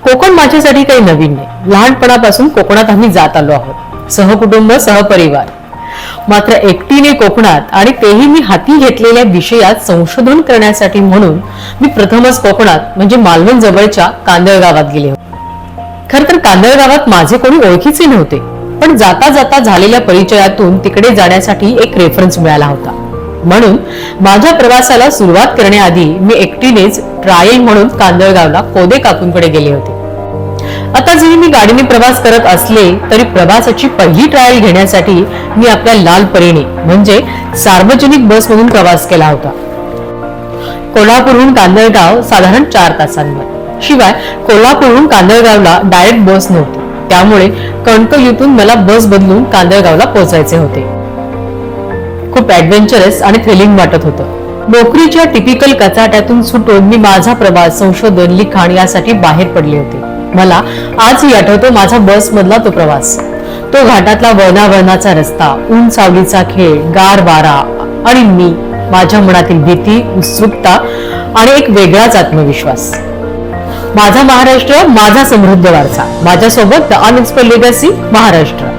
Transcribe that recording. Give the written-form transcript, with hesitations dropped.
कोकण माझ्यासाठी काही नवीन नाही. लहानपणापासून कोकणात आम्ही जात आलो आहोत, सहकुटुंब सहपरिवार. मात्र एकटीने कोकणात, आणि तेही मी हाती घेतलेल्या विषयात संशोधन करण्यासाठी म्हणून मी प्रथमच कोकणात म्हणजे मालवण जवळच्या कांदळ गावात गेले होते. खर तर कांदळ गावात माझे कोणी ओळखीचे नव्हते, पण जाता जाता झालेल्या परिचयातून तिकडे जाण्यासाठी एक रेफरन्स मिळाला होता. म्हणून माझ्या प्रवासाला सुरुवात करण्याआधी मी एकटीनेच ट्रायल म्हणून कांदळगावला कोदे काकूंकडे गेले होते. आता जरी मी गाडीने प्रवास करत असले तरी प्रवासाची पहिली ट्रायल घेण्यासाठी मी आपल्या लाल परीने म्हणजे सार्वजनिक बसमधून प्रवास केला होता. कोल्हापूरहून कांदळगाव साधारण 4 तासांवर. शिवाय कोल्हापूरहून कांदळगावला डायरेक्ट बस नव्हती, त्यामुळे कणकवलीतून मला बस बदलून कांदळगावला पोहोचायचे होते. खूप ऍडव्हेंचरस आणि थ्रिलिंग वाटत होतं. नोकरीच्या टिपिकल कचाट्यातून सुटून मी माझा प्रवास, संशोधन, लिखाण यासाठी बाहेर पडले होते. मला आजही आठवतो माझा बस मधला तो प्रवास, तो घाटातला वळणावळणाचा रस्ता, ऊन सावलीचा खेळ, गार वारा आणि मी, माझ्या मनातील भीती, उत्सुकता आणि एक वेगळाच आत्मविश्वास. माझा महाराष्ट्र, माझा समृद्ध वारसा, माझ्यासोबत द अनएक्सपेक्टेड लेगसी महाराष्ट्र.